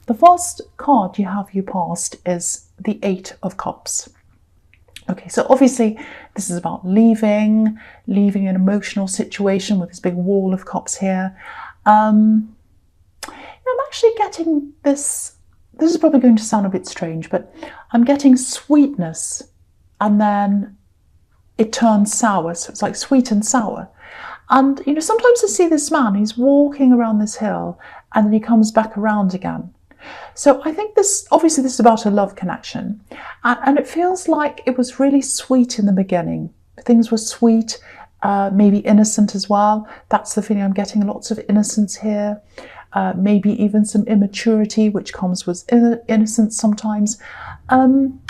The first card you have, you past, is the Eight of Cups. Okay, so obviously this is about leaving an emotional situation with this big wall of cups here. I'm actually getting this is probably going to sound a bit strange, but I'm getting sweetness and then it turns sour. So it's like sweet and sour. And, sometimes I see this man, he's walking around this hill and then he comes back around again. So I think this is about a love connection. And it feels like it was really sweet in the beginning. Things were sweet, maybe innocent as well. That's the feeling I'm getting, lots of innocence here. Maybe even some immaturity, which comes with innocence sometimes. I'm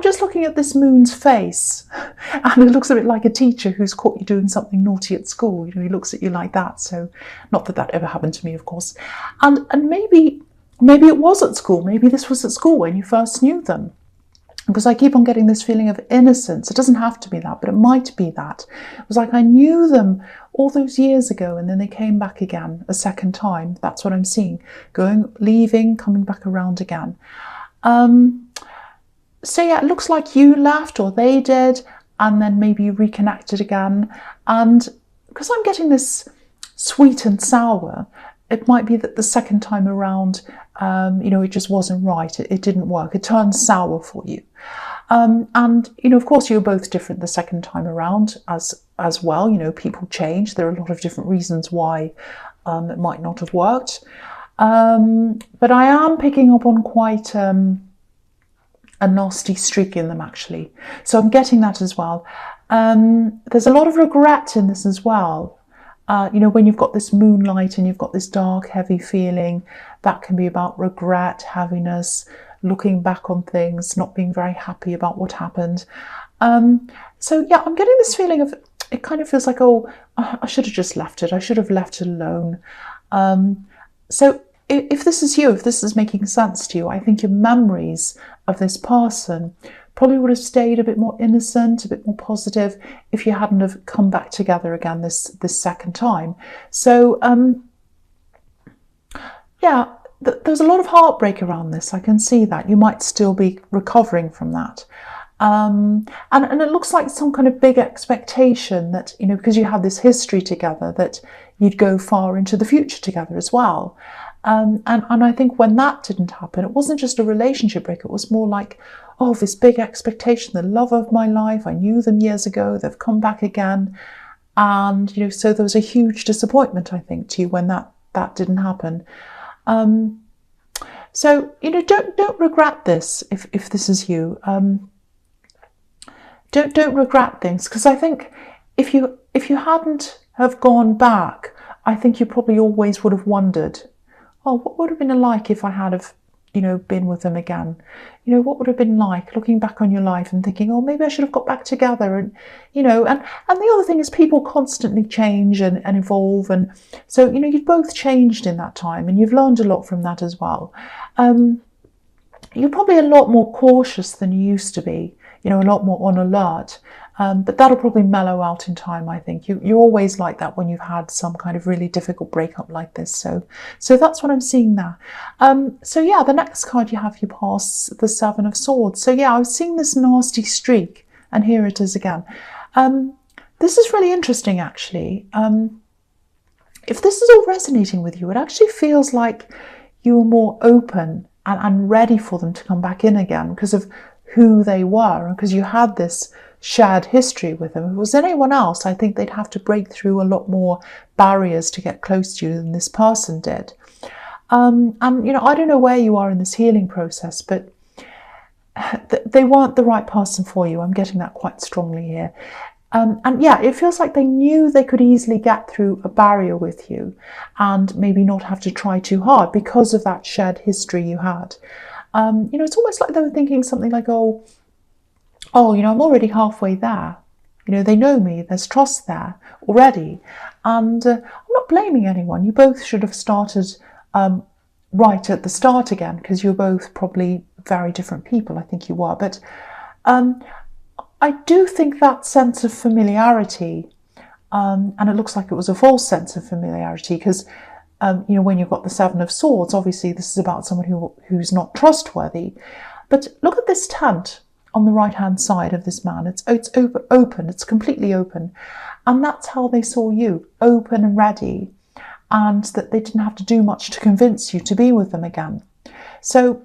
just looking at this moon's face, and it looks a bit like a teacher who's caught you doing something naughty at school. He looks at you like that. So, not that ever happened to me, of course. And maybe it was at school. Maybe this was at school when you first knew them. Because I keep on getting this feeling of innocence. It doesn't have to be that, but it might be that. It was like I knew them all those years ago and then they came back again a second time. That's what I'm seeing. Leaving, coming back around again. So yeah, it looks like you left or they did, and then maybe you reconnected again. And because I'm getting this sweet and sour, it might be that the second time around, it just wasn't right. It didn't work. It turned sour for you. And, of course, you're both different the second time around as well. People change. There are a lot of different reasons why it might not have worked. But I am picking up on quite a nasty streak in them, actually. So I'm getting that as well. There's a lot of regret in this as well. When you've got this moonlight and you've got this dark, heavy feeling, that can be about regret, heaviness, looking back on things, not being very happy about what happened. So yeah, I'm getting this feeling of, it kind of feels like, oh, I should have just left it. I should have left it alone. So if this is you, if this is making sense to you, I think your memories of this person probably would have stayed a bit more innocent, a bit more positive if you hadn't have come back together again this second time. So, there's a lot of heartbreak around this. I can see that. You might still be recovering from that. And it looks like some kind of big expectation that, because you had this history together, that you'd go far into the future together as well. And I think when that didn't happen, it wasn't just a relationship break. It was more like, oh, this big expectation, the love of my life. I knew them years ago. They've come back again. And, so there was a huge disappointment, I think, to you when that didn't happen. So, don't regret this if this is you. Don't regret things, because I think if you hadn't have gone back, I think you probably always would have wondered, oh, what would have been like if I had have, been with them again? What would have been like looking back on your life and thinking, oh, maybe I should have got back together. And, and the other thing is people constantly change and evolve. And so, you've both changed in that time and you've learned a lot from that as well. You're probably a lot more cautious than you used to be, a lot more on alert. But that'll probably mellow out in time, I think. You're always like that when you've had some kind of really difficult breakup like this. So that's what I'm seeing there. So yeah, the next card you have, you pass the Seven of Swords. So yeah, I was seeing this nasty streak, and here it is again. This is really interesting, actually. If this is all resonating with you, it actually feels like you're more open and ready for them to come back in again because of who they were, and because you had this shared history with them. If it was anyone else, I think they'd have to break through a lot more barriers to get close to you than this person did. And, I don't know where you are in this healing process, but they weren't the right person for you. I'm getting that quite strongly here. And yeah, it feels like they knew they could easily get through a barrier with you and maybe not have to try too hard because of that shared history you had. It's almost like they were thinking something like, oh, I'm already halfway there. They know me. There's trust there already. And I'm not blaming anyone. You both should have started right at the start again, because you're both probably very different people. I think you were. But I do think that sense of familiarity, and it looks like it was a false sense of familiarity, because When you've got the Seven of Swords, obviously this is about someone who's not trustworthy. But look at this tent on the right-hand side of this man. It's open, it's completely open. And that's how they saw you, open and ready, and that they didn't have to do much to convince you to be with them again. So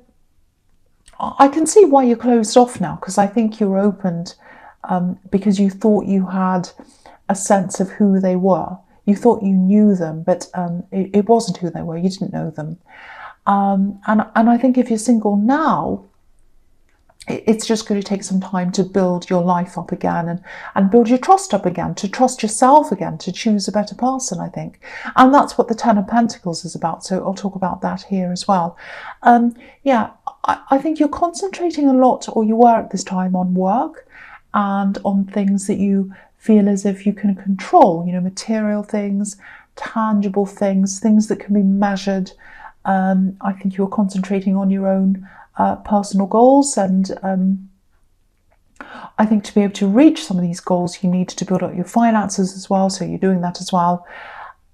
I can see why you're closed off now, because I think you're opened because you thought you had a sense of who they were. You thought you knew them, but it wasn't who they were. You didn't know them. And I think if you're single now, it's just going to take some time to build your life up again and build your trust up again, to trust yourself again, to choose a better person, I think. And that's what the Ten of Pentacles is about. So I'll talk about that here as well. I think you're concentrating a lot, or you were at this time, on work and on things that you feel as if you can control, material things, tangible things, things that can be measured. I think you're concentrating on your own personal goals, and I think to be able to reach some of these goals, you need to build up your finances as well, so you're doing that as well.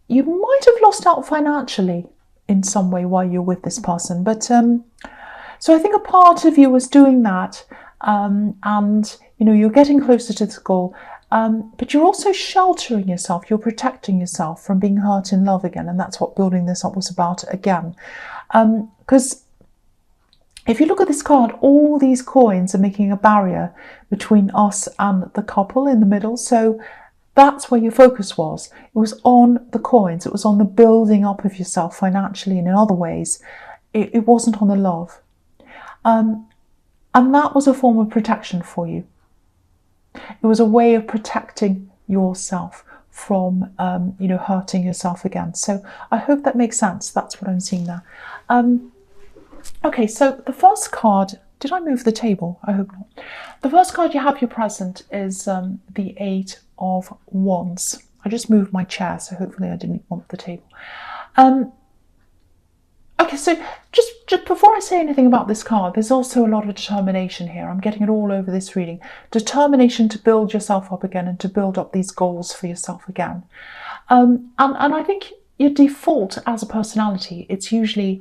You might have lost out financially in some way while you're with this person, but so I think a part of you was doing that, and you're getting closer to this goal, but you're also sheltering yourself, you're protecting yourself from being hurt in love again, and that's what building this up was about again. Because if you look at this card, all these coins are making a barrier between us and the couple in the middle. So that's where your focus was. It was on the coins. It was on the building up of yourself financially and in other ways. It wasn't on the love. And that was a form of protection for you. It was a way of protecting yourself from, hurting yourself again. So I hope that makes sense. That's what I'm seeing there. Okay, so the first card, did I move the table? I hope not. The first card you have your present is the Eight of Wands. I just moved my chair, so hopefully I didn't want the table. Okay, so just before I say anything about this card, there's also a lot of determination here. I'm getting it all over this reading. Determination to build yourself up again and to build up these goals for yourself again. And I think your default as a personality, it's usually,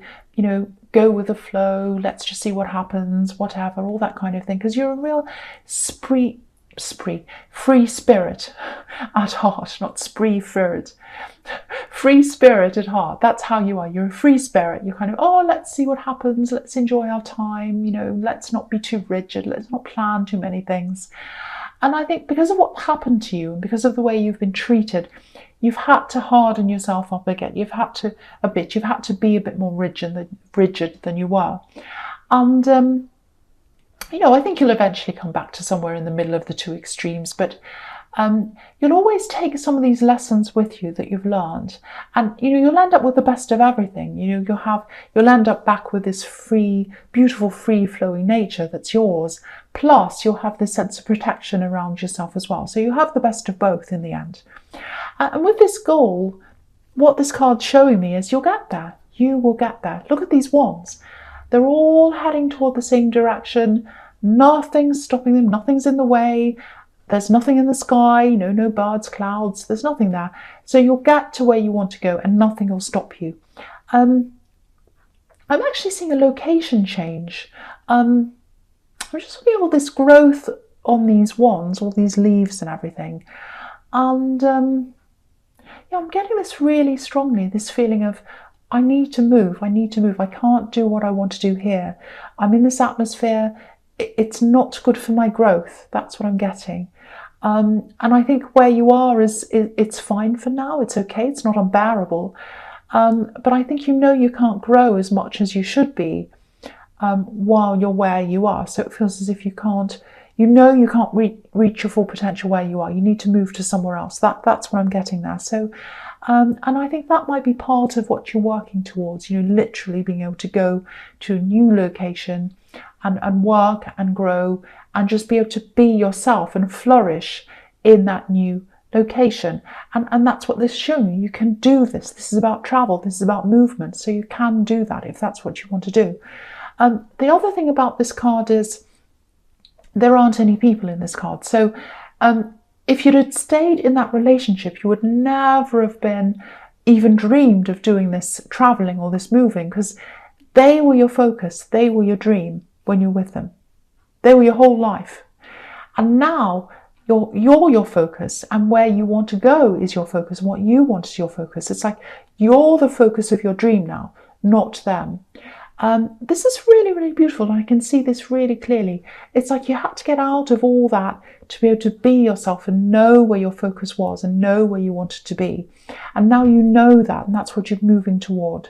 go with the flow, let's just see what happens, whatever, all that kind of thing. Because you're a real free spirit at heart, not spree spirit. Free spirit at heart. That's how you are. You're a free spirit. You're kind of, let's see what happens. Let's enjoy our time. Let's not be too rigid. Let's not plan too many things. And I think because of what happened to you and because of the way you've been treated, you've had to harden yourself up again. You've had to be a bit more rigid than you were. And, I think you'll eventually come back to somewhere in the middle of the two extremes. But you'll always take some of these lessons with you that you've learned. And, you'll end up with the best of everything. You'll end up back with this free, beautiful, free-flowing nature that's yours. Plus, you'll have this sense of protection around yourself as well. So you have the best of both in the end. And with this goal, what this card's showing me is you'll get there. You will get there. Look at these wands. They're all heading toward the same direction. Nothing's stopping them. Nothing's in the way. There's nothing in the sky. No birds, clouds. There's nothing there. So you'll get to where you want to go and nothing will stop you. I'm actually seeing a location change. I'm just looking at all this growth on these wands, all these leaves and everything. And I'm getting this really strongly, this feeling of, I need to move. I can't do what I want to do here. I'm in this atmosphere. It's not good for my growth. That's what I'm getting. And I think where you are it's fine for now. It's okay. It's not unbearable. But I think you can't grow as much as you should be while you're where you are. So it feels as if you can't reach your full potential where you are. You need to move to somewhere else. That's what I'm getting there. So, and I think that might be part of what you're working towards, literally being able to go to a new location and work and grow and just be able to be yourself and flourish in that new location. And that's what this is showing you. You can do this. This is about travel. This is about movement. So you can do that if that's what you want to do. The other thing about this card is there aren't any people in this card. So if you'd had stayed in that relationship, you would never have been even dreamed of doing this traveling or this moving, because they were your focus, they were your dream when you're with them. They were your whole life. And now you're your focus, and where you want to go is your focus, and what you want is your focus. It's like you're the focus of your dream now, not them. This is really, really beautiful, and I can see this really clearly. It's like you had to get out of all that to be able to be yourself and know where your focus was and know where you wanted to be. And now you know that, and that's what you're moving toward.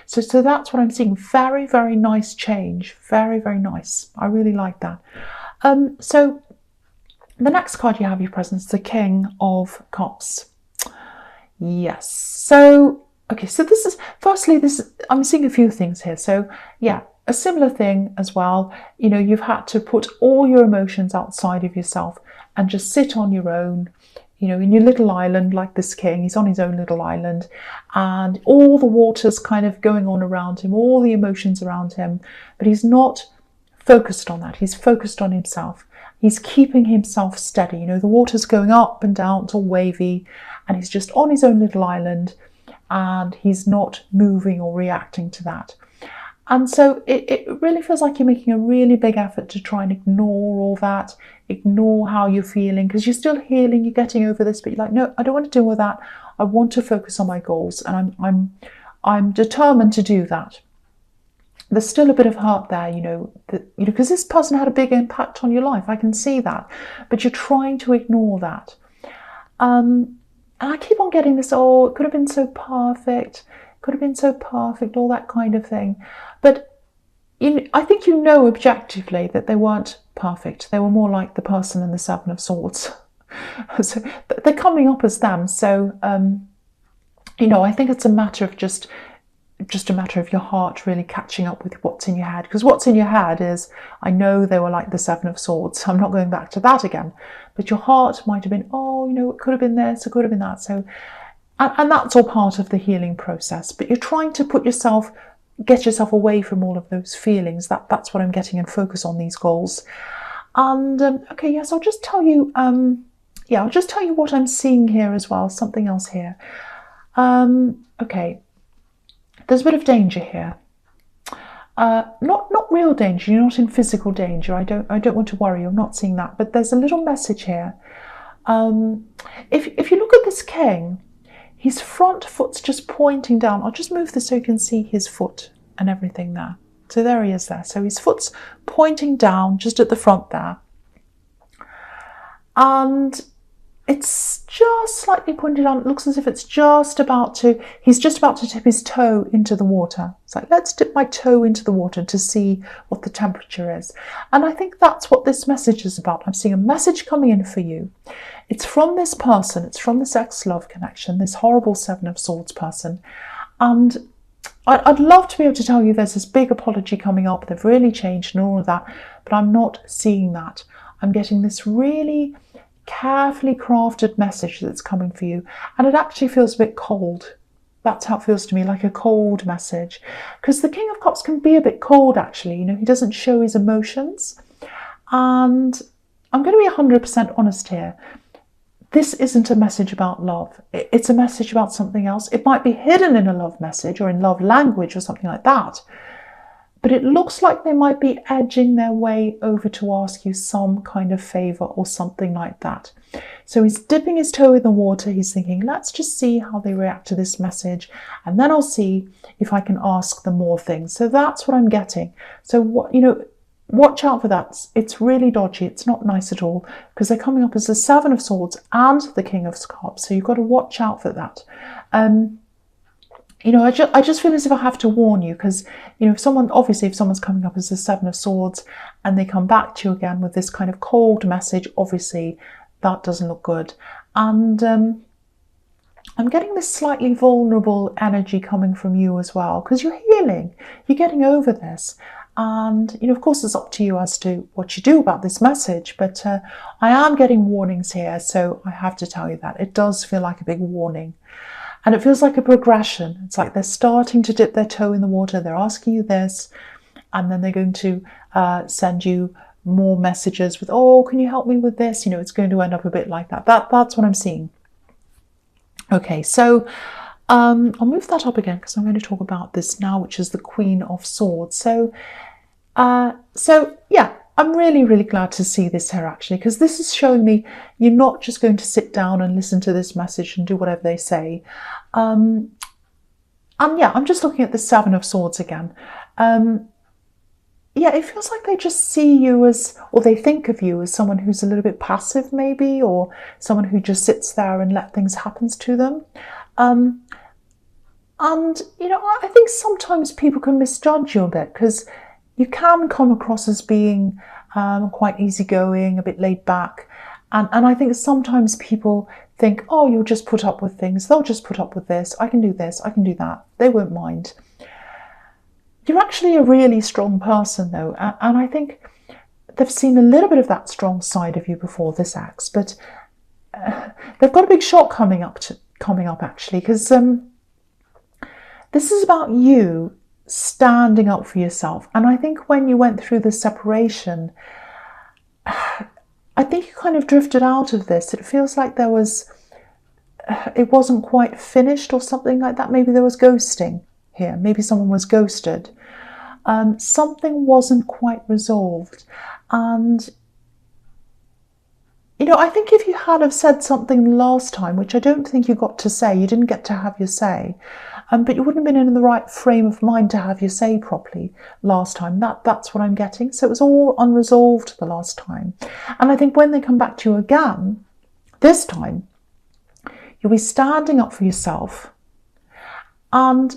So that's what I'm seeing. Very, very nice change. Very, very nice. I really like that. So the next card you have your presence, the King of Cups. Yes. So, okay, so this is, firstly, I'm seeing a few things here. So yeah, a similar thing as well. You know, you've had to put all your emotions outside of yourself and just sit on your own, you know, in your little island, like this king. He's on his own little island, and all the water's kind of going on around him, all the emotions around him, but he's not focused on that. He's focused on himself. He's keeping himself steady. You know, the water's going up and down, it's all wavy, and he's just on his own little island, and he's not moving or reacting to that. And so it really feels like you're making a really big effort to try and ignore all that, ignore how you're feeling, because you're still healing, you're getting over this, but you're like, no, I don't want to deal with that. I want to focus on my goals, and I'm determined to do that. There's still a bit of hurt there, you know, because this person had a big impact on your life. I can see that, but you're trying to ignore that. And I keep on getting this, oh, it could have been so perfect, could have been so perfect, all that kind of thing. But I think you know objectively that they weren't perfect. They were more like the person in the Seven of Swords. So they're coming up as them. So, you know, I think it's a matter of just a matter of your heart really catching up with what's in your head. Because what's in your head is, I know they were like the Seven of Swords. I'm not going back to that again. But your heart might have been, oh, you know, it could have been this, it could have been that. So, and that's all part of the healing process. But you're trying to get yourself away from all of those feelings. That's what I'm getting, and focus on these goals. And okay, yes, I'll just tell you. I'll just tell you what I'm seeing here as well. Something else here. Okay, there's a bit of danger here. Not real danger. You're not in physical danger. I don't want to worry. I'm not seeing that. But there's a little message here. If you look at this king, his front foot's just pointing down. I'll just move this so you can see his foot and everything there. So there he is there. So his foot's pointing down just at the front there. And it's just slightly pointed down. It looks as if he's just about to tip his toe into the water. It's like, let's dip my toe into the water to see what the temperature is. And I think that's what this message is about. I'm seeing a message coming in for you. It's from this person. It's from this ex-love connection, this horrible Seven of Swords person. And I'd love to be able to tell you there's this big apology coming up. They've really changed and all of that. But I'm not seeing that. I'm getting this really carefully crafted message that's coming for you, and it actually feels a bit cold. That's how it feels to me, like a cold message, because the King of Cups can be a bit cold actually. You know, he doesn't show his emotions, and I'm going to be 100% honest here. This isn't a message about love. It's a message about something else. It might be hidden in a love message or in love language or something like that. But it looks like they might be edging their way over to ask you some kind of favour or something like that. So he's dipping his toe in the water. He's thinking, let's just see how they react to this message, and then I'll see if I can ask them more things. So that's what I'm getting. So, watch out for that. It's really dodgy. It's not nice at all, because they're coming up as the Seven of Swords and the King of Cups. So you've got to watch out for that. I just feel as if I have to warn you, because, if someone's coming up as the Seven of Swords and they come back to you again with this kind of cold message, obviously that doesn't look good. And I'm getting this slightly vulnerable energy coming from you as well, because you're healing, you're getting over this. And, of course, it's up to you as to what you do about this message. But I am getting warnings here, so I have to tell you that. It does feel like a big warning. And it feels like a progression. It's like they're starting to dip their toe in the water. They're asking you this, and then they're going to send you more messages with, oh, can you help me with this? It's going to end up a bit like that. That's what I'm seeing. Okay, so I'll move that up again because I'm going to talk about this now, which is the Queen of Swords. So yeah, I'm really, really glad to see this here actually, because this is showing me you're not just going to sit down and listen to this message and do whatever they say. And yeah, I'm just looking at the Seven of Swords again. Yeah, it feels like they just see you as, or they think of you as someone who's a little bit passive maybe, or someone who just sits there and let things happen to them. And, you know, I think sometimes people can misjudge you a bit because you can come across as being quite easygoing, a bit laid back. And I think sometimes people think, oh, you'll just put up with things. They'll just put up with this. I can do this. I can do that. They won't mind. You're actually a really strong person, though. And I think they've seen a little bit of that strong side of you before, this ex. But they've got a big shock coming up, actually, because this is about you standing up for yourself. And I think when you went through the separation, I think you kind of drifted out of this. It feels like it wasn't quite finished or something like that. Maybe there was ghosting here. Maybe someone was ghosted. Something wasn't quite resolved. And, you know, I think if you had have said something last time, which I don't think you got to say, you didn't get to have your say, but you wouldn't have been in the right frame of mind to have your say properly last time. That's what I'm getting. So it was all unresolved the last time. And I think when they come back to you again, this time, you'll be standing up for yourself. And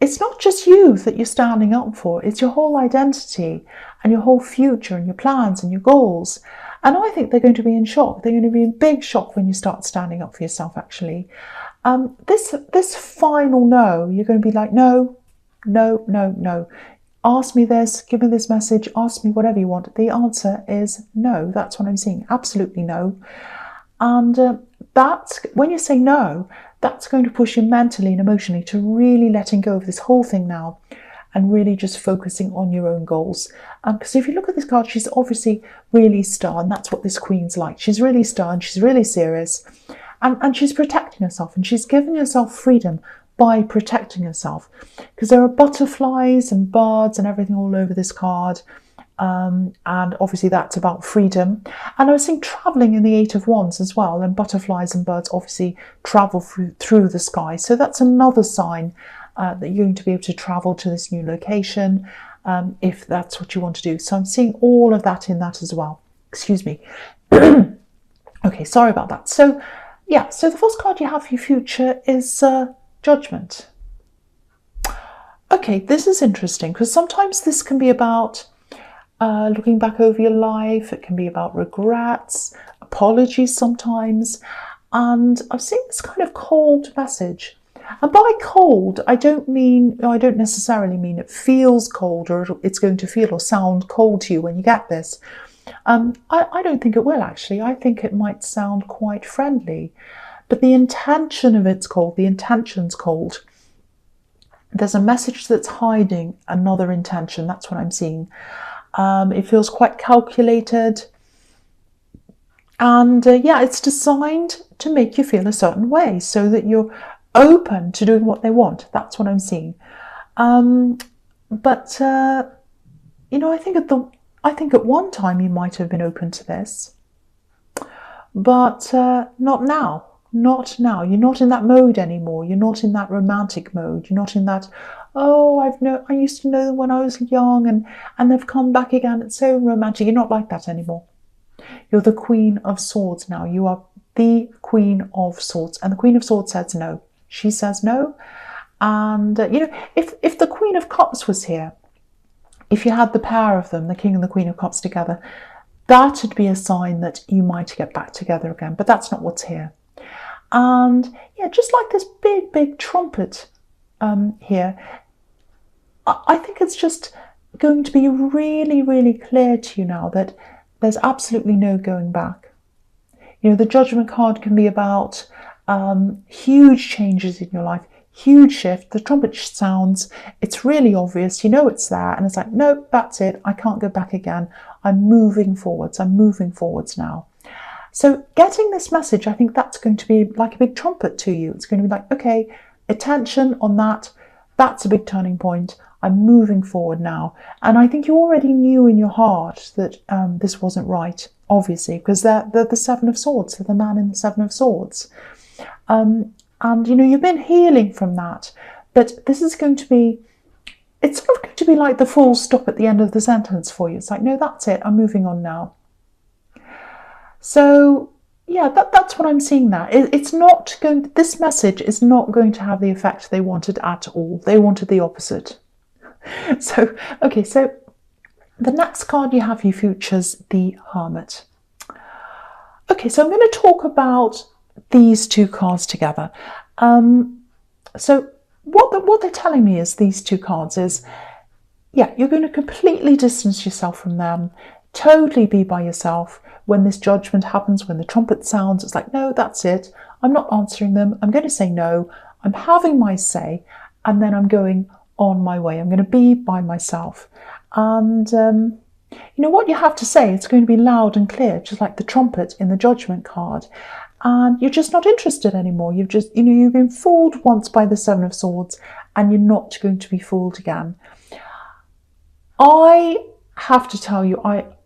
it's not just you that you're standing up for. It's your whole identity and your whole future and your plans and your goals. And I think they're going to be in shock. They're going to be in big shock when you start standing up for yourself, actually. This final no, you're going to be like, no, no, no, no. Ask me this, give me this message, ask me whatever you want. The answer is no. That's what I'm seeing. Absolutely no. And when you say no, that's going to push you mentally and emotionally to really letting go of this whole thing now and really just focusing on your own goals. Because if you look at this card, she's obviously really stern. That's what this Queen's like. She's really stern. She's really serious. And she's protecting herself, and she's giving herself freedom by protecting herself. Because there are butterflies and birds and everything all over this card. And obviously that's about freedom. And I was seeing travelling in the Eight of Wands as well. And butterflies and birds obviously travel through the sky. So that's another sign that you're going to be able to travel to this new location if that's what you want to do. So I'm seeing all of that in that as well. Excuse me. Okay, sorry about that. So yeah, so the first card you have for your future is Judgment. Okay, this is interesting because sometimes this can be about looking back over your life. It can be about regrets, apologies sometimes. And I've seen this kind of cold message. And by cold, I don't necessarily mean it feels cold or it's going to feel or sound cold to you when you get this. I don't think it will, actually. I think it might sound quite friendly. But the intention of it's cold. The intention's cold. There's a message that's hiding another intention. That's what I'm seeing. It feels quite calculated. And yeah, it's designed to make you feel a certain way so that you're open to doing what they want. That's what I'm seeing. But you know, I think at one time you might have been open to this, but not now. Not now. You're not in that mode anymore. You're not in that romantic mode. You're not in that, oh, I used to know them when I was young and they've come back again. It's so romantic. You're not like that anymore. You're the Queen of Swords now. You are the Queen of Swords. And the Queen of Swords says no. She says no. And, you know, if the Queen of Cups was here, if you had the pair of them, the King and the Queen of Cups together, that would be a sign that you might get back together again. But that's not what's here. And yeah, just like this big, big trumpet here, I think it's just going to be really, really clear to you now that there's absolutely no going back. You know, the Judgment card can be about huge changes in your life, huge shift. The trumpet sounds, it's really obvious, you know it's there, and it's like, no, that's it, I can't go back again. I'm moving forwards now. So getting this message, I think that's going to be like a big trumpet to you. It's going to be like, okay, attention on that. That's a big turning point. I'm moving forward now. And I think you already knew in your heart that this wasn't right, obviously, because they're the Seven of Swords. They're the man in the Seven of Swords. And, you know, you've been healing from that. But this is going to be, it's sort of going to be like the full stop at the end of the sentence for you. It's like, no, that's it. I'm moving on now. So, yeah, that's what I'm seeing now. It's not going, this message is not going to have the effect they wanted at all. They wanted the opposite. So, okay, so the next card you have, you features the Hermit. Okay, so I'm going to talk about these two cards together. So what they're telling me is these two cards is, yeah, you're going to completely distance yourself from them, totally be by yourself. When this judgment happens, when the trumpet sounds, it's like, no, that's it. I'm not answering them. I'm going to say no. I'm having my say, and then I'm going on my way. I'm going to be by myself. And you know what you have to say, it's going to be loud and clear, just like the trumpet in the judgment card. And you're just not interested anymore. You've just, you know, you've been fooled once by the Seven of Swords, and you're not going to be fooled again. I have to tell you,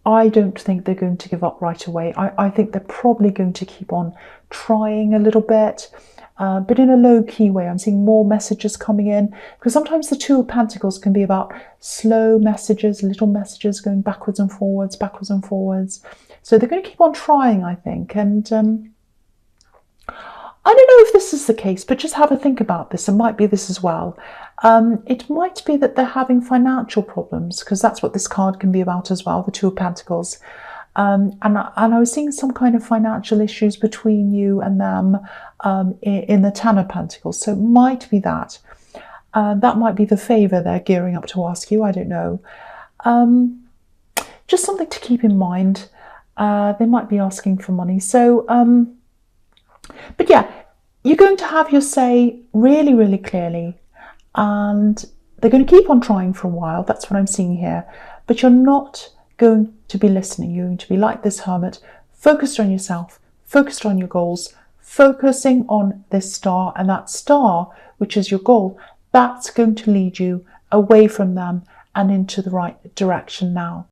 I don't think they're going to give up right away. I think they're probably going to keep on trying a little bit, but in a low-key way. I'm seeing more messages coming in, because sometimes the Two of Pentacles can be about slow messages, little messages going backwards and forwards, backwards and forwards. So they're going to keep on trying, I think. And I don't know if this is the case, but just have a think about this. It might be this as well. It might be that they're having financial problems, because that's what this card can be about as well, the Two of Pentacles. And I was seeing some kind of financial issues between you and them in the Ten of Pentacles. So it might be that. That might be the favour they're gearing up to ask you. I don't know. Just something to keep in mind. They might be asking for money. So, but yeah, you're going to have your say really, really clearly. And they're going to keep on trying for a while. That's what I'm seeing here. But you're not going to be listening. You're going to be like this Hermit, focused on yourself, focused on your goals, focusing on this star. And that star, which is your goal, that's going to lead you away from them and into the right direction now.